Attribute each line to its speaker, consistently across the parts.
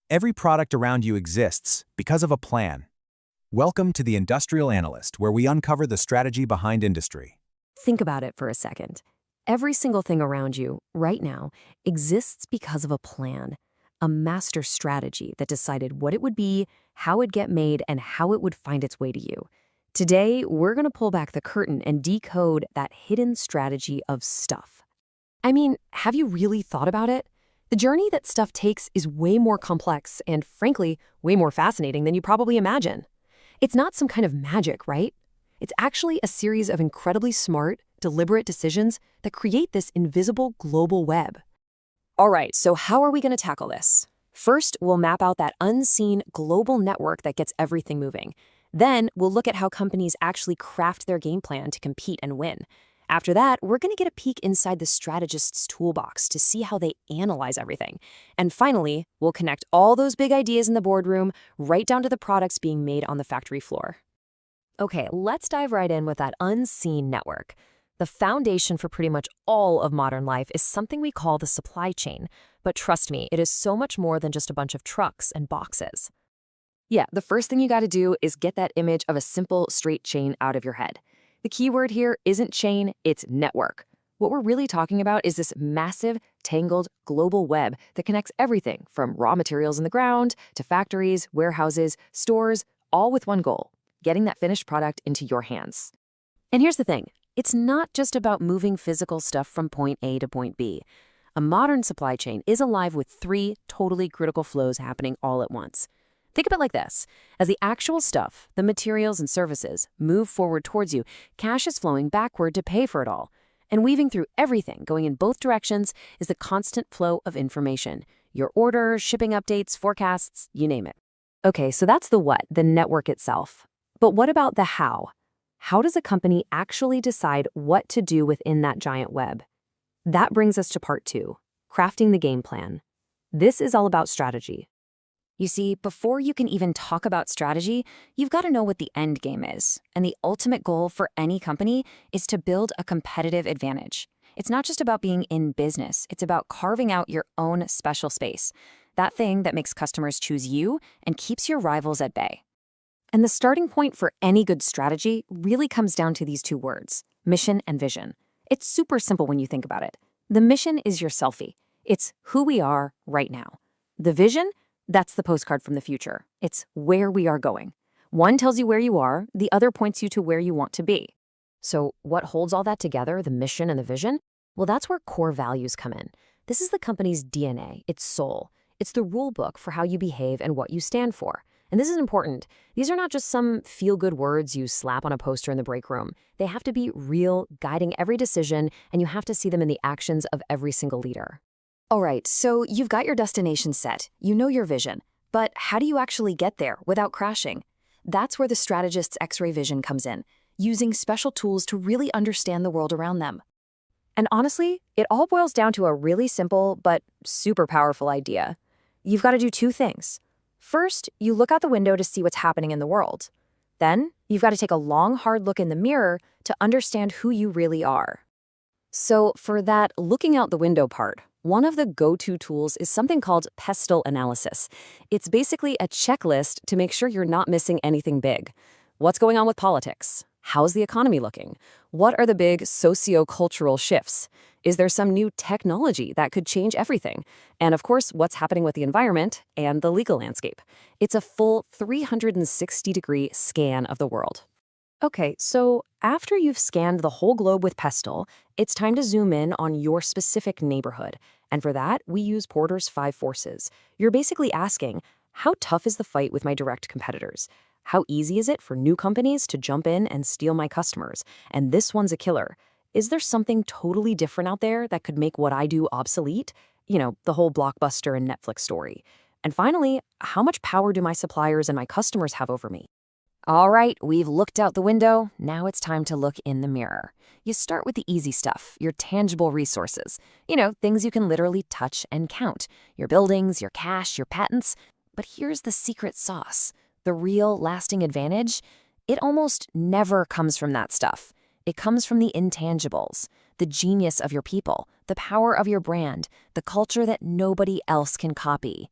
Speaker 1: Every product around you exists because of a plan. Welcome to the Industrial Analyst, where we uncover the strategy behind industry.
Speaker 2: Think about it for a second. Every single thing around you, right now, exists because of a plan, a master strategy that decided what it would be, how it'd get made, and how it would find its way to you. Today, we're going to pull back the curtain and decode that hidden strategy of stuff. I mean, have you really thought about it? The journey that stuff takes is way more complex and, frankly, way more fascinating than you probably imagine. It's not some kind of magic, right? It's actually a series of incredibly smart, deliberate decisions that create this invisible global web. All right, so how are we going to tackle this? First, we'll map out that unseen global network that gets everything moving. Then, we'll look at how companies actually craft their game plan to compete and win. After that, we're going to get a peek inside the strategist's toolbox to see how they analyze everything. And finally, we'll connect all those big ideas in the boardroom right down to the products being made on the factory floor. Okay, let's dive right in with that unseen network. The foundation for pretty much all of modern life is something we call the supply chain. But trust me, it is so much more than just a bunch of trucks and boxes. Yeah, the first thing you got to do is get that image of a simple, straight chain out of your head. The key word here isn't chain, it's network. What we're really talking about is this massive, tangled, global web that connects everything from raw materials in the ground to factories, warehouses, stores, all with one goal: getting that finished product into your hands. And here's the thing, it's not just about moving physical stuff from point A to point B. A modern supply chain is alive with 3 totally critical flows happening all at once. Think of it like this. As the actual stuff, the materials and services, move forward towards you, cash is flowing backward to pay for it all. And weaving through everything, going in both directions, is the constant flow of information. Your orders, shipping updates, forecasts, you name it. Okay, so that's the what, the network itself. But what about the how? How does a company actually decide what to do within that giant web? That brings us to part 2, crafting the game plan. This is all about strategy. You see, before you can even talk about strategy, you've got to know what the end game is. And the ultimate goal for any company is to build a competitive advantage. It's not just about being in business, it's about carving out your own special space. That thing that makes customers choose you and keeps your rivals at bay. And the starting point for any good strategy really comes down to these 2 words, mission and vision. It's super simple when you think about it. The mission is your selfie. It's who we are right now. The vision? That's the postcard from the future. It's where we are going. One tells you where you are, the other points you to where you want to be. So what holds all that together, the mission and the vision? Well, that's where core values come in. This is the company's DNA, its soul. It's the rule book for how you behave and what you stand for. And this is important. These are not just some feel-good words you slap on a poster in the break room. They have to be real, guiding every decision, and you have to see them in the actions of every single leader. All right, so you've got your destination set, you know your vision, but how do you actually get there without crashing? That's where the strategist's X-ray vision comes in, using special tools to really understand the world around them. And honestly, it all boils down to a really simple but super powerful idea. You've got to do 2 things. First, you look out the window to see what's happening in the world. Then, you've got to take a long, hard look in the mirror to understand who you really are. So for that looking out the window part, one of the go-to tools is something called pestle analysis. It's basically a checklist to make sure you're not missing anything big. What's going on with politics? How's the economy looking? What are the big socio-cultural shifts? Is there some new technology that could change everything? And of course, what's happening with the environment and the legal landscape? It's a full 360-degree scan of the world. Okay, so after you've scanned the whole globe with Pestle, it's time to zoom in on your specific neighborhood. And for that, we use Porter's 5 forces. You're basically asking, how tough is the fight with my direct competitors? How easy is it for new companies to jump in and steal my customers? And this one's a killer. Is there something totally different out there that could make what I do obsolete? You know, the whole Blockbuster and Netflix story. And finally, how much power do my suppliers and my customers have over me? All right, we've looked out the window. Now it's time to look in the mirror. You start with the easy stuff, your tangible resources. You know, things you can literally touch and count. Your buildings, your cash, your patents. But here's the secret sauce. The real lasting advantage? It almost never comes from that stuff. It comes from the intangibles, the genius of your people, the power of your brand, the culture that nobody else can copy.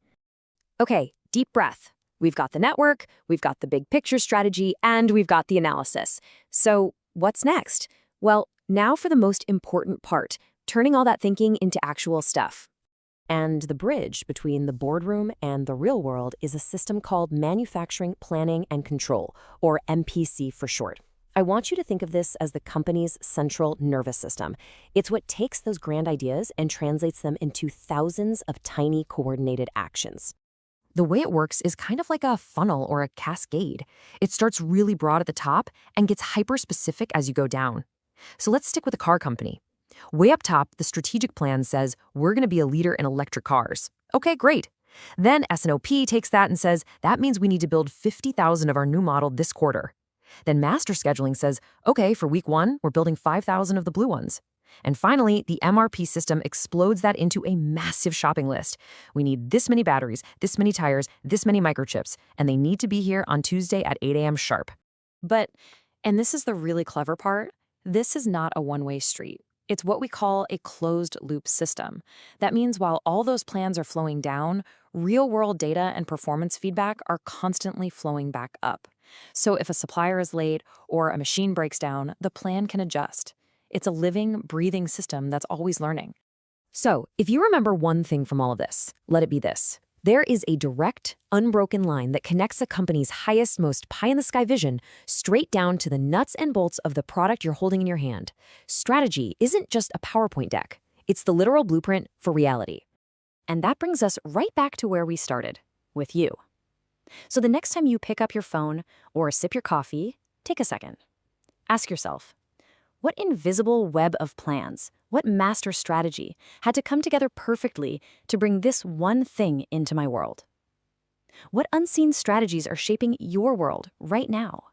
Speaker 2: Okay, deep breath. We've got the network, we've got the big picture strategy, and we've got the analysis. So, what's next? Well, now for the most important part, turning all that thinking into actual stuff. And the bridge between the boardroom and the real world is a system called Manufacturing Planning and Control, or MPC for short. I want you to think of this as the company's central nervous system. It's what takes those grand ideas and translates them into thousands of tiny coordinated actions. The way it works is kind of like a funnel or a cascade. It starts really broad at the top and gets hyper-specific as you go down. So let's stick with a car company. Way up top, the strategic plan says, we're going to be a leader in electric cars. Okay, great. Then S&OP takes that and says, that means we need to build 50,000 of our new model this quarter. Then master scheduling says, okay, for week 1, we're building 5,000 of the blue ones. And finally, the MRP system explodes that into a massive shopping list. We need this many batteries, this many tires, this many microchips, and they need to be here on Tuesday at 8 a.m. sharp. But, and this is the really clever part, this is not a one-way street. It's what we call a closed-loop system. That means while all those plans are flowing down, real-world data and performance feedback are constantly flowing back up. So if a supplier is late or a machine breaks down, the plan can adjust. It's a living, breathing system that's always learning. So, if you remember one thing from all of this, let it be this. There is a direct, unbroken line that connects a company's highest, most pie-in-the-sky vision straight down to the nuts and bolts of the product you're holding in your hand. Strategy isn't just a PowerPoint deck. It's the literal blueprint for reality. And that brings us right back to where we started, with you. So the next time you pick up your phone or sip your coffee, take a second. Ask yourself, what invisible web of plans, what master strategy had to come together perfectly to bring this one thing into my world? What unseen strategies are shaping your world right now?